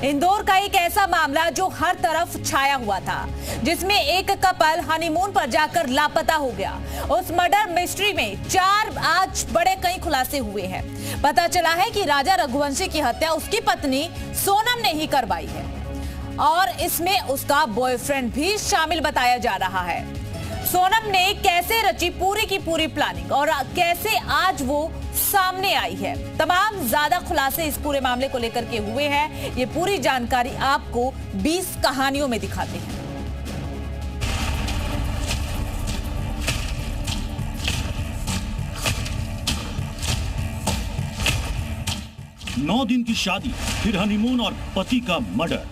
इंदौर का एक ऐसा मामला जो हर तरफ छाया हुआ था, जिसमें एक कपल हनीमून पर जाकर लापता हो गया। उस मर्डर मिस्ट्री में 4 आज बड़े कई खुलासे हुए हैं। पता चला है कि राजा रघुवंशी की हत्या उसकी पत्नी सोनम ने ही करवाई है और इसमें उसका बॉयफ्रेंड भी शामिल बताया जा रहा है। सोनम ने कैसे रची पूरी की पूरी प्लानिंग और कैसे आज वो सामने आई है, तमाम ज्यादा खुलासे इस पूरे मामले को लेकर के हुए हैं। ये पूरी जानकारी आपको 20 कहानियों में दिखाते हैं। 9 दिन की शादी, फिर हनीमून और पति का मर्डर।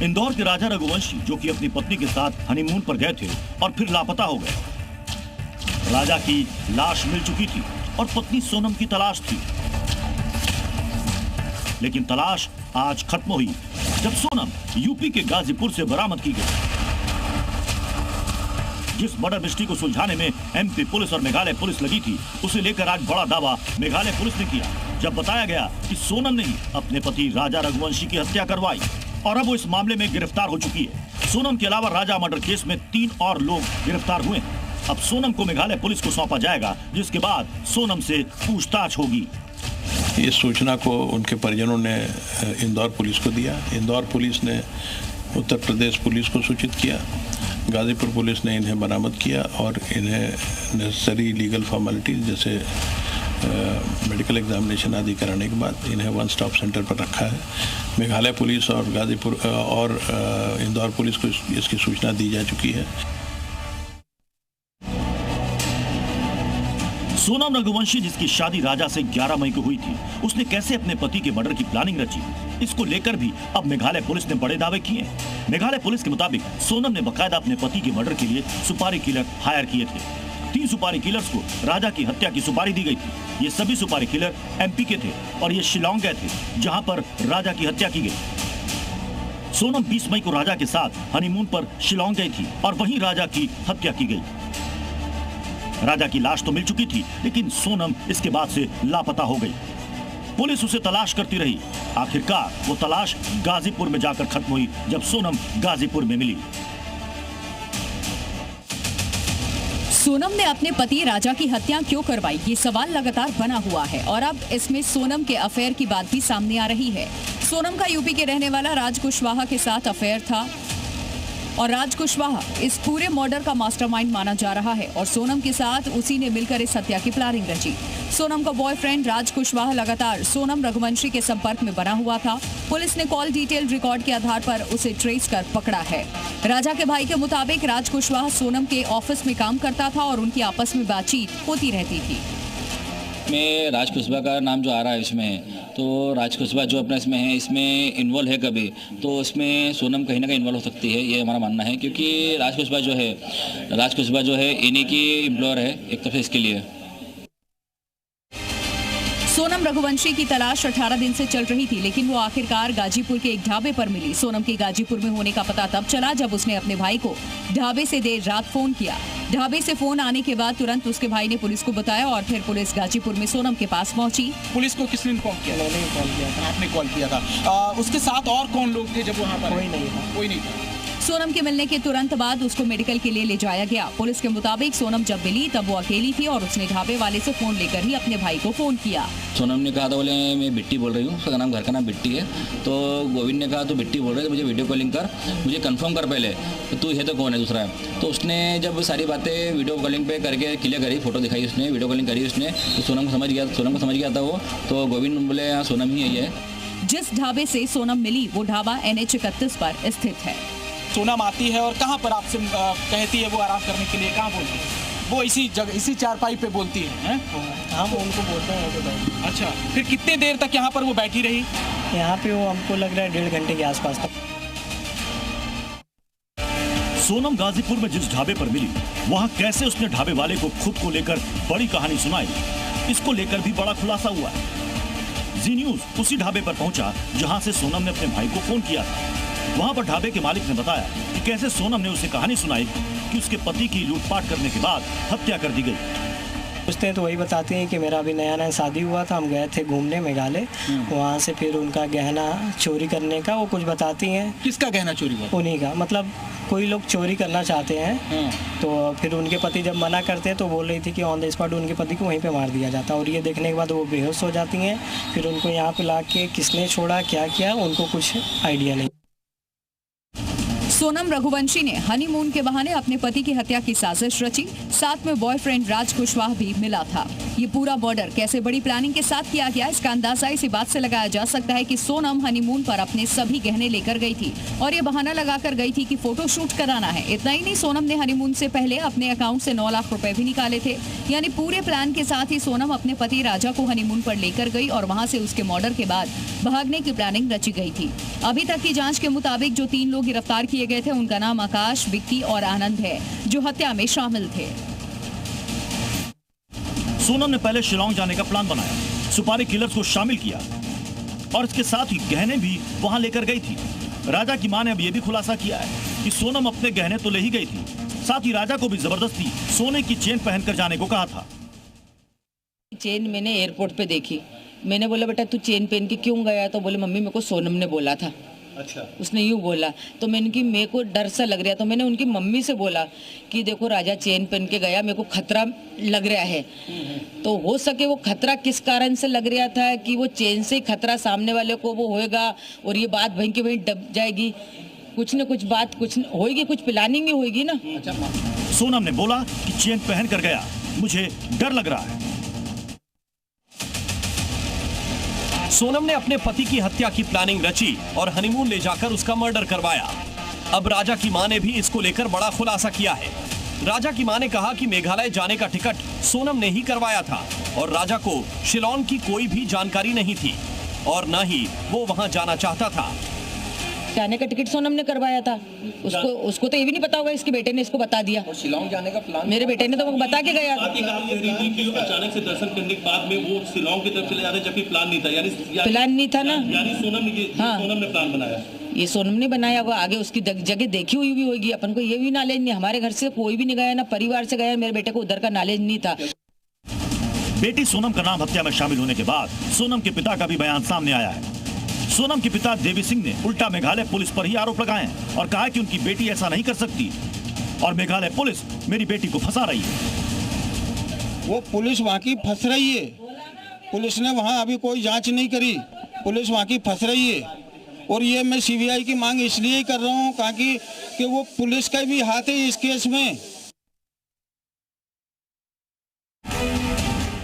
इंदौर के राजा रघुवंशी जो कि अपनी पत्नी के साथ हनीमून पर गए थे और फिर लापता हो गए। राजा की लाश मिल चुकी थी और पत्नी सोनम की तलाश थी, लेकिन तलाश आज खत्म हुई जब सोनम यूपी के गाजीपुर से बरामद की गई। जिस मर्डर मिस्ट्री को सुलझाने में एमपी पुलिस और मेघालय पुलिस लगी थी, उसे लेकर आज बड़ा दावा मेघालय पुलिस ने किया, जब बताया गया कि सोनम ने ही अपने पति राजा रघुवंशी की हत्या करवाई और अब वो इस मामले में गिरफ्तार हो चुकी है। सोनम के अलावा राजा मर्डर केस में 3 और लोग गिरफ्तार हुए हैं। अब सोनम को मेघालय पुलिस को सौंपा जाएगा, जिसके बाद सोनम से पूछताछ होगी। इस सूचना को उनके परिजनों ने इंदौर पुलिस को दिया। इंदौर पुलिस ने उत्तर प्रदेश पुलिस को सूचित किया। गाजीपुर पुलिस ने इन्हें बरामद किया और इन्हें नेसेसरी लीगल फॉर्मेलिटीज जैसे मेडिकल एग्जामिनेशन आदि कराने के बाद इन्हें 1 स्टॉप सेंटर पर रखा है। मेघालय पुलिस और गाजीपुर और इंदौर पुलिस को इसकी सूचना दी जा चुकी है। सोनम रघुवंशी जिसकी शादी राजा से 11 मई को हुई थी, उसने कैसे अपने पति के मर्डर की प्लानिंग रची, इसको लेकर भी अब मेघालय पुलिस ने बड़े दावे किए हैं। मेघालय पुलिस के मुताबिक सोनम ने बकायदा अपने पति के मर्डर के लिए सुपारी किलर हायर किए थे। 3 सुपारी किलर्स को राजा की हत्या की सुपारी दी गई थी। ये सभी सुपारी किलर एमपी के थे और ये शिलांग गए थे, जहां पर राजा की हत्या की गई। सोनम 20 मई को राजा के साथ हनीमून पर शिलांग गई थी और वहीं राजा की हत्या की गई। राजा की लाश तो मिल चुकी थी, लेकिन सोनम इसके बाद से लापता हो गई। पुलिस उसे तलाश करती रही। आखिरकार वो तलाश गाजीपुर में जाकर खत्म हुई, जब सोनम गाजीपुर में मिली। सोनम ने अपने पति राजा की हत्या क्यों करवाई, ये सवाल लगातार बना हुआ है और अब इसमें सोनम के अफेयर की बात भी सामने आ रही है। सोनम का यूपी के रहने वाला राज कुशवाहा के साथ अफेयर था और राज कुशवाहा इस पूरे मर्डर का मास्टरमाइंड माना जा रहा है और सोनम के साथ उसी ने मिलकर इस हत्या की प्लानिंग रची। सोनम का बॉयफ्रेंड राज कुशवाहा लगातार सोनम रघुवंशी के संपर्क में बना हुआ था। पुलिस ने कॉल डिटेल रिकॉर्ड के आधार पर उसे ट्रेस कर पकड़ा है। राजा के भाई के मुताबिक राज कुशवाहा सोनम के ऑफिस में काम करता था और उनकी आपस में बातचीत होती रहती थी। में राज कुशवाहा का नाम जो आ रहा है इसमें, तो राज कुशवाहा जो अपना इसमें है, इसमें इन्वॉल्व है कभी, तो इसमें सोनम कहीं ना कहीं इन्वॉल्व हो सकती है, ये हमारा मानना है। क्योंकि राज कुशवाहा जो है इन्हीं की एम्प्लॉयर है एक तरफ से इसके लिए। सोनम रघुवंशी की तलाश 18 दिन से चल रही थी, लेकिन वो आखिरकार गाजीपुर के एक ढाबे पर मिली। सोनम के गाजीपुर में होने का पता तब चला जब उसने अपने भाई को ढाबे से देर रात फोन किया। ढाबे से फोन आने के बाद तुरंत उसके भाई ने पुलिस को बताया और फिर पुलिस गाजीपुर में सोनम के पास पहुंची। पुलिस को किसने इन्फॉर्म किया? मैंने कॉल किया था। आपने कॉल किया था। उसके साथ और कौन लोग थे जब वहाँ पर? कोई नहीं था। सोनम के मिलने के तुरंत बाद उसको मेडिकल के लिए ले जाया गया। पुलिस के मुताबिक सोनम जब मिली तब वो अकेली थी और उसने ढाबे वाले से फोन लेकर ही अपने भाई को फोन किया। सोनम ने कहा था, बोले मैं बिट्टी बोल रही हूँ, उसका नाम, घर का नाम बिट्टी है। तो गोविंद ने कहा तो बिट्टी बोल रहे थे, मुझे वीडियो कॉलिंग कर, मुझे कंफर्म कर पहले तो तू है तो कौन है दूसरा है। तो उसने जब सारी बातें वीडियो कॉलिंग पे करके क्लियर करी, फोटो दिखाई उसने, वीडियो कॉलिंग करी उसने, तो सोनम को समझ गया था वो। तो गोविंद बोले हाँ सोनम ही है। जिस ढाबे से सोनम मिली वो ढाबा NH 31 पर स्थित है। सोनम आती है और कहाँ पर आपसे कहती है वो आराम करने के लिए, कहाँ बोलती है? वो इसी जगह, इसी चारपाई पे बोलती है? हम उनको बोलते हैं। अच्छा, फिर कितने देर तक यहाँ पर वो बैठी रही? यहाँ पे वो हमको लग रहा है 1.5 घंटे के आसपास तक। सोनम गाजीपुर में जिस ढाबे पर मिली, वहाँ कैसे उसने ढाबे वाले को खुद को लेकर बड़ी कहानी सुनाई, इसको लेकर भी बड़ा खुलासा हुआ है। जी न्यूज उसी ढाबे पर पहुंचा जहां से सोनम ने अपने भाई को फोन किया था। वहां पर ढाबे के मालिक ने बताया कि कैसे सोनम ने उसे कहानी सुनाई कि उसके पति की लूटपाट करने के बाद हत्या कर दी गई। पूछते हैं तो वही बताते हैं कि मेरा अभी नया नया शादी हुआ था, हम गए थे घूमने मेघालय, वहाँ से फिर उनका गहना चोरी करने का वो कुछ बताती हैं। किसका गहना चोरी हुआ? उन्हीं का, मतलब कोई लोग चोरी करना चाहते हैं तो फिर उनके पति जब मना करते हैं तो बोल रही थी कि ऑन द स्पॉट उनके पति को वहीं पे मार दिया जाता, और ये देखने के बाद वो बेहोश हो जाती हैं। फिर उनको यहाँ पे ला के किसने छोड़ा क्या किया उनको कुछ आइडिया नहीं। सोनम रघुवंशी ने हनीमून के बहाने अपने पति की हत्या की साजिश रची, साथ में बॉयफ्रेंड राज कुशवाहा भी मिला था। ये पूरा मर्डर कैसे बड़ी प्लानिंग के साथ किया गया, इसका अंदाजा इसी बात से लगाया जा सकता है कि सोनम हनीमून पर अपने सभी गहने लेकर गई थी और ये बहाना लगाकर गई थी कि फोटो शूट कराना है। इतना ही नहीं, सोनम ने हनीमून से पहले अपने अकाउंट से 9 लाख रुपए भी निकाले थे। यानी पूरे प्लान के साथ ही सोनम अपने पति राजा को हनीमून पर लेकर गई और वहां से उसके मर्डर के बाद भागने की प्लानिंग रची गई थी। अभी तक की जांच के मुताबिक जो 3 लोग गिरफ्तार किए गए थे उनका नाम आकाश, विक्की और आनंद है, जो हत्या में शामिल थे। सोनम ने पहले शिलोंग जाने का प्लान बनाया, सुपारी किलर्स को शामिल किया और इसके साथ ही गहने भी वहां लेकर गई थी। राजा की मां ने अब यह भी खुलासा किया है कि सोनम अपने गहने तो ले ही गई थी, साथ ही राजा को भी जबरदस्ती सोने की चेन पहनकर जाने को कहा था। चेन मैंने एयरपोर्ट पे देखी, मैंने बोला बेटा तू चेन पहन के क्यों गया, तो बोले मम्मी मेरे को सोनम ने बोला था। अच्छा। उसने यूँ बोला तो मैंने कि मेरे को डर सा लग रहा, तो मैंने उनकी मम्मी से बोला कि देखो राजा चेन पहन के गया, मेरे को खतरा लग रहा है। तो हो सके वो खतरा किस कारण से लग रहा था कि वो चेन से खतरा सामने वाले को वो होएगा और ये बात वहीं के वहीं दब जाएगी, कुछ न कुछ बात कुछ होएगी, कुछ प्लानिंग भी होएगी ना। सोनम ने बोला कि चेन पहन कर गया, मुझे डर लग रहा है। सोनम ने अपने पति की हत्या की प्लानिंग रची और हनीमून ले जाकर उसका मर्डर करवाया। अब राजा की मां ने भी इसको लेकर बड़ा खुलासा किया है। राजा की मां ने कहा कि मेघालय जाने का टिकट सोनम ने ही करवाया था और राजा को शिलोंग की कोई भी जानकारी नहीं थी और न ही वो वहां जाना चाहता था। जाने का टिकट सोनम ने करवाया था, उसको तो ये भी नहीं पता होगा, इसके बेटे ने इसको बता दिया। और शिलोंग जाने का प्लान मेरे बेटे ने तो वो बता के गया। अचानक से दर्शन करने के बाद में वो शिलोंग की तरफ चले जाते जबकि प्लान नहीं था, यानी प्लान नहीं था ना, यानी सोनम ने प्लान बनाया। ये सोनम ने बनाया, वो आगे उसकी जगह देखी हुई भी होगी, अपन को ये भी नॉलेज नहीं। हमारे घर से कोई भी नहीं गया, ना परिवार से गया, मेरे बेटे को उधर का नॉलेज नहीं था। बेटी सोनम का नाम हत्या में शामिल होने के बाद सोनम के पिता का भी बयान सामने आया है। सोनम के पिता देवी सिंह ने उल्टा मेघालय पुलिस पर ही आरोप लगाए हैं और कहा कि उनकी बेटी ऐसा नहीं कर सकती और मेघालय पुलिस मेरी बेटी को फंसा रही है। वो पुलिस वहाँ की फंस रही है, पुलिस ने वहाँ अभी कोई जांच नहीं करी, पुलिस वहाँ की फंस रही है। और ये मैं सीबीआई की मांग इसलिए कर रहा हूँ कि वो पुलिस का भी हाथ है इस केस में।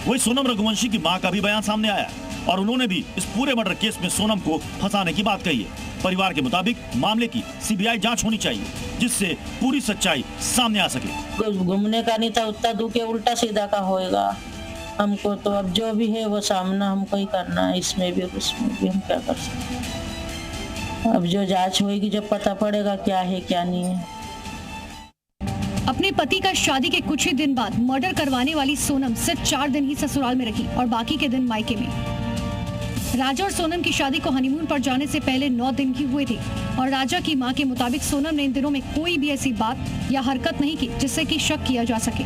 वही सोनम रघुवंशी की मां का भी बयान सामने आया और उन्होंने भी इस पूरे मर्डर केस में सोनम को फंसाने की बात कही है। परिवार के मुताबिक मामले की सीबीआई जांच होनी चाहिए जिससे पूरी सच्चाई सामने आ सके। घूमने का नहीं था, उतना दूर के उल्टा सीधा का होएगा हमको, तो अब जो भी है वो सामना हमको ही करना है, इसमें भी उसमें भी हम क्या कर सकते हैं। अब जो जांच होएगी जब पता पड़ेगा क्या है क्या नहीं है। अपने पति का शादी के कुछ ही दिन बाद मर्डर करवाने वाली सोनम सिर्फ 4 दिन ही ससुराल में रही और बाकी के दिन मायके में। राजा और सोनम की शादी को हनीमून पर जाने से पहले 9 दिन की हुए थे और राजा की मां के मुताबिक सोनम ने इन दिनों में कोई भी ऐसी बात या हरकत नहीं की जिससे कि शक किया जा सके।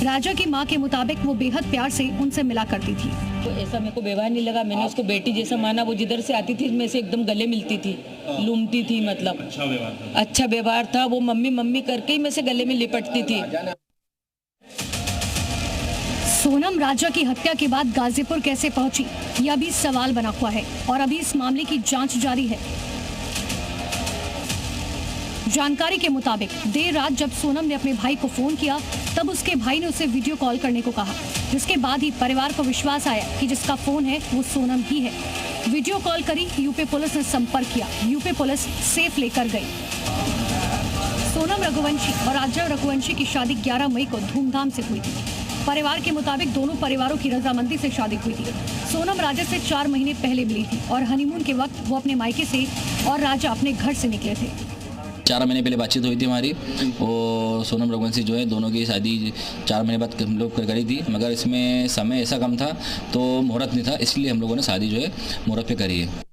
राजा की मां के मुताबिक वो बेहद प्यार से उनसे मिला करती थी। तो ऐसा मेरे को व्यवहार नहीं लगा, मैंने उसको बेटी जैसा माना। वो जिधर से आती थी मैं से एकदम गले मिलती थी, लूमती थी, मतलब अच्छा व्यवहार था। वो मम्मी मम्मी करके ही मैं से गले में लिपटती थी। सोनम राजा की हत्या के बाद गाजीपुर कैसे पहुंची, यह भी सवाल बना हुआ है और अभी इस मामले की जांच जारी है। जानकारी के मुताबिक देर रात जब सोनम ने अपने भाई को फोन किया तब उसके भाई ने उसे वीडियो कॉल करने को कहा, जिसके बाद ही परिवार को विश्वास आया कि जिसका फोन है वो सोनम ही है। वीडियो कॉल करी, यूपी पुलिस ने संपर्क किया, यूपी पुलिस सेफ लेकर गई। सोनम रघुवंशी और राजा रघुवंशी की शादी 11 मई को धूमधाम से हुई थी। परिवार के मुताबिक दोनों परिवारों की रजामंदी से शादी हुई थी। सोनम राजा से 4 महीने पहले मिली थी और हनीमून के वक्त वो अपने मायके से और राजा अपने घर से निकले थे। 4 महीने पहले बातचीत हुई थी हमारी, और सोनम रघुवंशी जो है दोनों की शादी 4 महीने बाद हम लोग करी थी, मगर इसमें समय ऐसा कम था तो मुहूर्त नहीं था, इसलिए हम लोगों ने शादी जो है मुहूर्त पे करी है।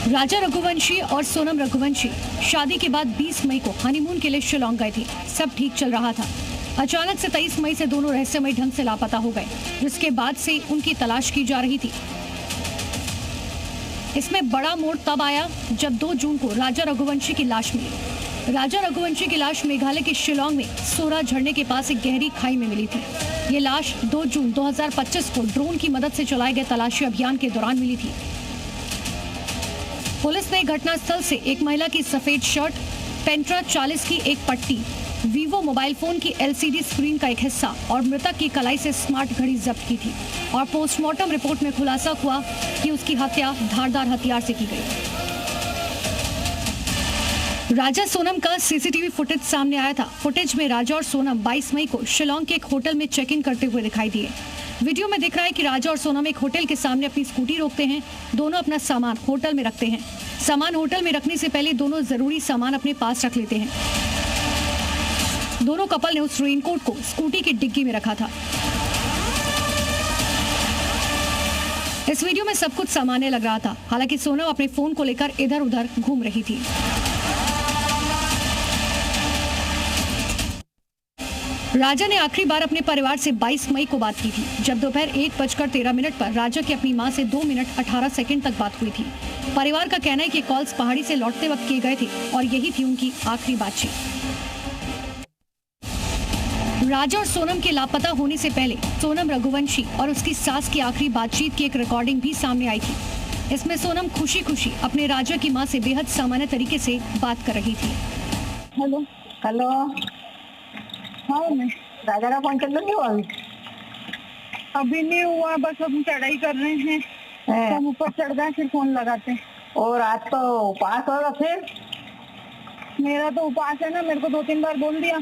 राजा रघुवंशी और सोनम रघुवंशी शादी के बाद 20 मई को हनीमून के लिए शिलोंग गए थे। सब ठीक चल रहा था, अचानक से 23 मई से दोनों रहस्यमय ढंग से लापता हो गए, जिसके बाद से उनकी तलाश की जा रही थी। इसमें बड़ा मोड़ तब आया जब 2 जून को राजा रघुवंशी की लाश मिली। राजा रघुवंशी की लाश मेघालय के शिलांग में सोरा झरने के पास एक गहरी खाई में मिली थी। ये लाश 2 जून 2025 को ड्रोन की मदद से चलाए गए तलाशी अभियान के दौरान मिली थी। पुलिस ने घटनास्थल से एक महिला की सफेद शर्ट, पेंट्रा 40 की एक पट्टी, वीवो मोबाइल फोन की LCD स्क्रीन का एक हिस्सा और मृतक की कलाई से स्मार्ट घड़ी जब्त की थी और पोस्टमार्टम रिपोर्ट में खुलासा हुआ कि उसकी हत्या धारदार हथियार से की गई। राजा सोनम का CCTV फुटेज सामने आया था। फुटेज में राजा और सोनम 22 मई को शिलांग के एक होटल में चेक इन करते हुए दिखाई दिए। वीडियो में दिख रहा है कि राजा और सोनम एक होटल के सामने अपनी स्कूटी रोकते हैं। दोनों अपना सामान होटल में रखते हैं। सामान होटल में रखने से पहले दोनों जरूरी सामान अपने पास रख लेते हैं। दोनों कपल ने उस रेनकोट को स्कूटी की डिग्गी में रखा था। इस वीडियो में सब कुछ सामान्य लग रहा था। हालांकि सोनम अपने फोन को लेकर इधर उधर घूम रही थी। राजा ने आखिरी बार अपने परिवार से 22 मई को बात की थी, जब दोपहर 1:13 पर राजा की अपनी मां से 2 मिनट 18 सेकंड तक बात हुई थी। परिवार का कहना है कि कॉल्स पहाड़ी से लौटते वक्त किए गए थे और यही थी उनकी आखिरी बातचीत। राजा और सोनम के लापता होने से पहले सोनम रघुवंशी और उसकी सास की आखिरी बातचीत की एक रिकॉर्डिंग भी सामने आई थी। इसमें सोनम खुशी खुशी अपने राजा की मां से बेहद सामान्य तरीके से बात कर रही थी। हेलो हेलो, हाँ मैं राजा का फोन चल रही हो? अभी नहीं हुआ, बस हम चढ़ाई कर रहे हैं। हम ऊपर चढ़ गए फिर फोन लगाते। और आज तो उपवास होगा फिर? मेरा तो उपवास है ना, मेरे को 2-3 बार बोल दिया।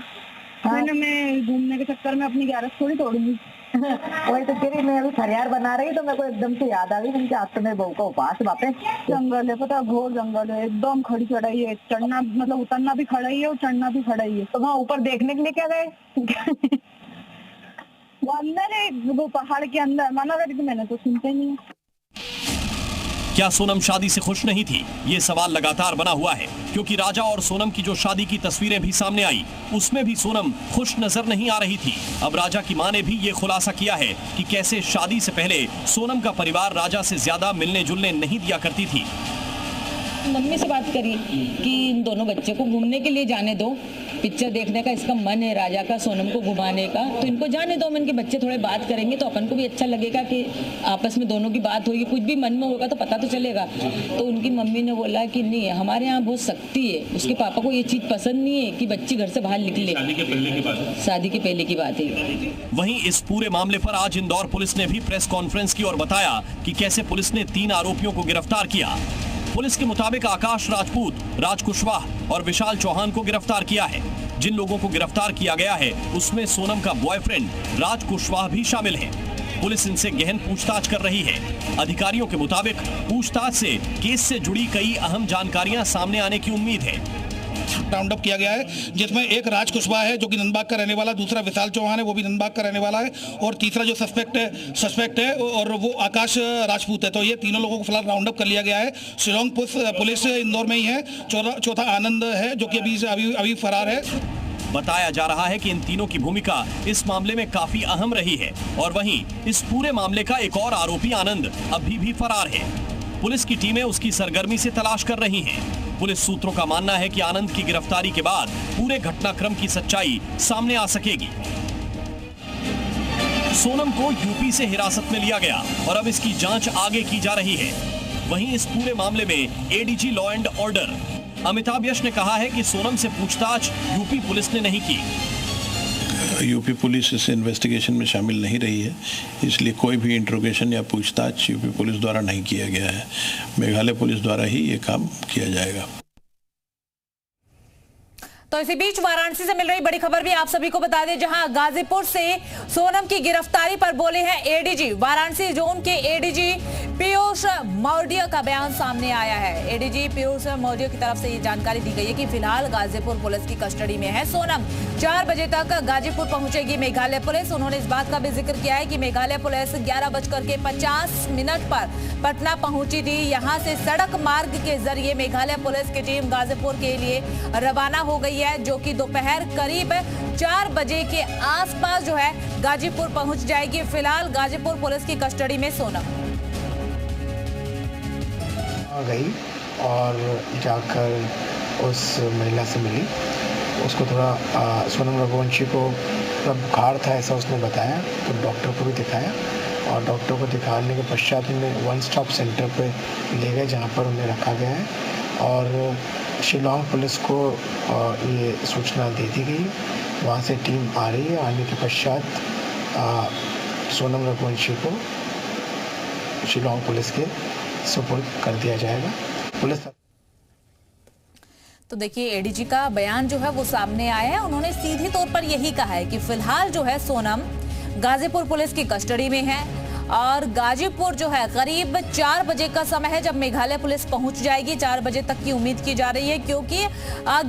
मैंने मैं घूमने के चक्कर में अपनी ग्यारस थोड़ी तोड़ूंगी। वही तो कह रही, मैं अभी फरियाद बना रही तो मेरे को एकदम से याद आ गई कि आज तो मेरे बहू का उपवास वापस। जंगल है, पता, घोर जंगल है, एकदम खड़ी चढ़ाई है। चढ़ना मतलब उतरना भी खड़ा ही है और चढ़ना भी खड़ा ही है। तो वहाँ ऊपर देखने के लिए क्या गए? वो अंदर है, वो पहाड़ के अंदर। माना करी तो मैंने तो सुनते नहीं। क्या सोनम शादी से खुश नहीं थी? ये सवाल लगातार बना हुआ है, क्योंकि राजा और सोनम की जो शादी की तस्वीरें भी सामने आई, उसमें भी सोनम खुश नजर नहीं आ रही थी। अब राजा की मां ने भी ये खुलासा किया है कि कैसे शादी से पहले सोनम का परिवार राजा से ज्यादा मिलने जुलने नहीं दिया करती थी। मम्मी से बात करी कि इन दोनों बच्चे को घूमने के लिए जाने दो, पिक्चर देखने का इसका मन है राजा का, सोनम को घुमाने का, तो इनको जाने दो। इनके बच्चे थोड़े बात करेंगे तो अपन को भी अच्छा लगेगा कि आपस में दोनों की बात होगी, कुछ भी मन में होगा तो पता तो चलेगा। तो उनकी मम्मी ने बोला कि नहीं, हमारे यहाँ बहुत सख्ती है, उसके पापा को ये चीज़ पसंद नहीं है कि बच्ची घर से बाहर निकले। शादी के पहले की बात है। वहीं इस पूरे मामले पर आज इंदौर पुलिस ने भी प्रेस कॉन्फ्रेंस की और बताया कि कैसे पुलिस ने 3 आरोपियों को गिरफ्तार किया। पुलिस के मुताबिक आकाश राजपूत, राज कुशवाहा और विशाल चौहान को गिरफ्तार किया है। जिन लोगों को गिरफ्तार किया गया है उसमें सोनम का बॉयफ्रेंड राज कुशवाहा भी शामिल है। पुलिस इनसे गहन पूछताछ कर रही है। अधिकारियों के मुताबिक पूछताछ से केस से जुड़ी कई अहम जानकारियां सामने आने की उम्मीद है। राउंड अप किया गया है, जिसमें एक राज कुशवाहा है जो कि नंदबाग का रहने वाला, दूसरा विशाल चौहान है वो भी नंदबाग का रहने वाला है, और तीसरा जो सस्पेक्ट है और वो आकाश राजपूत है। तो ये तीनों लोगों को फिलहाल राउंड अप कर लिया गया है। शिलांग पुलिस इंदौर में ही है। चौथा आनंद है जो कि अभी फरार है। बताया जा रहा है कि इन तीनों की भूमिका इस मामले में काफी अहम रही है, और वहीं इस पूरे मामले का एक और आरोपी आनंद अभी भी फरार है। पुलिस की टीमें उसकी सरगर्मी से तलाश कर रही हैं। पुलिस सूत्रों का मानना है कि आनंद की गिरफ्तारी के बाद पूरे घटनाक्रम की सच्चाई सामने आ सकेगी। सोनम को यूपी से हिरासत में लिया गया और अब इसकी जांच आगे की जा रही है। वहीं इस पूरे मामले में ADG law and order Amitabh Yash ने कहा है कि सोनम से पूछताछ यूपी पुलिस ने नहीं की। यूपी पुलिस इस इन्वेस्टिगेशन में शामिल नहीं रही है, इसलिए कोई भी इंट्रोगेशन या पूछताछ यूपी पुलिस द्वारा नहीं किया गया है। मेघालय पुलिस द्वारा ही ये काम किया जाएगा। तो इसी बीच वाराणसी से मिल रही बड़ी खबर भी आप सभी को बता दें, जहां गाजीपुर से सोनम की गिरफ्तारी पर बोले हैं एडीजी। वाराणसी जोन के एडीजी पीयूष मौर्य का बयान सामने आया है। एडीजी पीयूष मौर्य की तरफ से ये जानकारी दी गई है कि फिलहाल गाजीपुर पुलिस की कस्टडी में है सोनम। 4 बजे तक गाजीपुर पहुंचेगी मेघालय पुलिस। उन्होंने इस बात का भी जिक्र किया है कि मेघालय पुलिस 11:50 पर पटना पहुंची थी। यहां से सड़क मार्ग के जरिए मेघालय पुलिस की टीम गाजीपुर के लिए रवाना हो गई रही है, जो कि दोपहर करीब 4 बजे के आसपास जो है गाजीपुर पहुंच जाएगी। फिलहाल गाजीपुर पुलिस की कस्टडी में सोनम आ गई और जाकर उस महिला से मिली। उसको थोड़ा सोनम रघुवंशी को थोड़ा बुखार था ऐसा उसने बताया, तो डॉक्टर को भी दिखाया और डॉक्टर को दिखाने के पश्चात उन्हें वन स्टॉप सेंटर पे ले गए जहाँ पर उन्हें रखा गया है और शिलोंग पुलिस को ये सूचना दे दी गई। वहाँ से टीम आ रही है। आने के पश्चात सोनम रघुवंशी को शिलोंग पुलिस के सुपुर्द कर दिया जाएगा। पुलिस तो देखिए एडीजी का बयान जो है वो सामने आया है। उन्होंने सीधे तौर पर यही कहा है कि फिलहाल जो है सोनम गाजीपुर पुलिस की कस्टडी में है और गाजीपुर जो है करीब 4 बजे का समय है जब मेघालय पुलिस पहुंच जाएगी। 4 बजे तक की उम्मीद की जा रही है, क्योंकि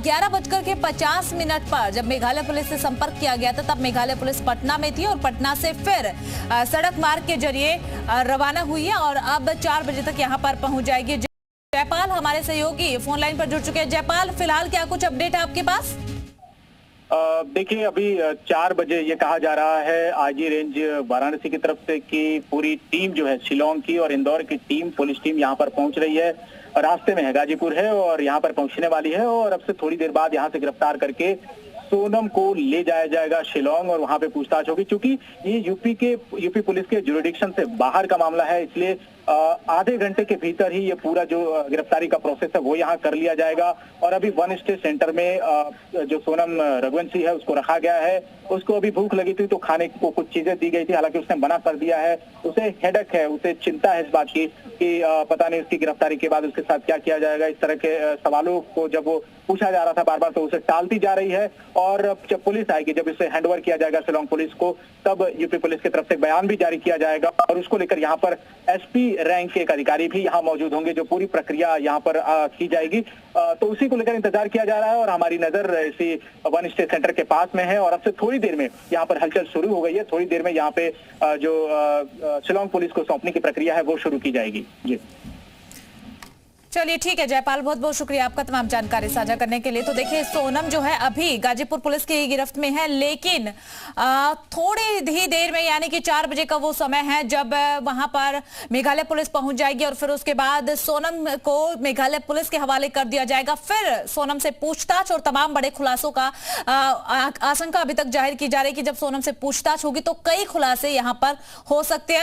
11:50 पर जब मेघालय पुलिस से संपर्क किया गया था तब मेघालय पुलिस पटना में थी और पटना से फिर सड़क मार्ग के जरिए रवाना हुई है और अब 4 बजे तक यहाँ पर पहुंच जाएगी। जयपाल हमारे सहयोगी फोन लाइन पर जुड़ चुके हैं। जयपाल, फिलहाल क्या कुछ अपडेट है आपके पास? देखिए अभी 4 बजे ये कहा जा रहा है आईजी रेंज वाराणसी की तरफ से कि पूरी टीम जो है शिलोंग की और इंदौर की टीम, पुलिस टीम यहाँ पर पहुंच रही है। रास्ते में है गाजीपुर है और यहाँ पर पहुंचने वाली है और अब से थोड़ी देर बाद यहाँ से गिरफ्तार करके सोनम को ले जाया जाएगा शिलोंग और वहां पे पूछताछ होगी। क्योंकि ये यूपी पुलिस के जुरिडिक्शन से बाहर का मामला है, इसलिए आधे घंटे के भीतर ही ये पूरा जो गिरफ्तारी का प्रोसेस है वो यहाँ कर लिया जाएगा। और अभी वन स्टे सेंटर में जो सोनम रघुवंशी है उसको रखा गया है। उसको अभी भूख लगी थी तो खाने को कुछ चीजें दी गई थी, हालांकि उसने मना कर दिया है। उसे हेडेक है, उसे चिंता है इस बात की कि पता नहीं उसकी गिरफ्तारी के बाद उसके साथ क्या किया जाएगा। इस तरह के सवालों को जब वो पूछा जा रहा था बार बार तो उसे टालती जा रही है। और जब पुलिस आएगी, जब इसे हैंडओवर किया जाएगा शिलोंग पुलिस को, तब यूपी पुलिस की तरफ से बयान भी जारी किया जाएगा और उसको लेकर यहाँ पर एसपी रैंक के एक अधिकारी भी यहाँ मौजूद होंगे, जो पूरी प्रक्रिया यहाँ पर की जाएगी। तो उसी को लेकर इंतजार किया जा रहा है और हमारी नजर इसी वन स्टे सेंटर के पास में है और अब से थोड़ी देर में यहाँ पर हलचल शुरू हो गई है। थोड़ी देर में यहाँ पे जो शिलोंग पुलिस को सौंपने की प्रक्रिया है वो शुरू की जाएगी। जी चलिए ठीक है जयपाल, बहुत बहुत शुक्रिया आपका तमाम जानकारी साझा करने के लिए। तो देखिए सोनम जो है अभी गाजीपुर पुलिस की गिरफ्त में है, लेकिन थोड़ी ही देर में यानी कि 4 बजे का वो समय है जब वहां पर मेघालय पुलिस पहुंच जाएगी और फिर उसके बाद सोनम को मेघालय पुलिस के हवाले कर दिया जाएगा। फिर सोनम से पूछताछ और तमाम बड़े खुलासों का आशंका अभी तक जाहिर की जा रही है कि जब सोनम से पूछताछ होगी तो कई खुलासे यहाँ पर हो सकते हैं।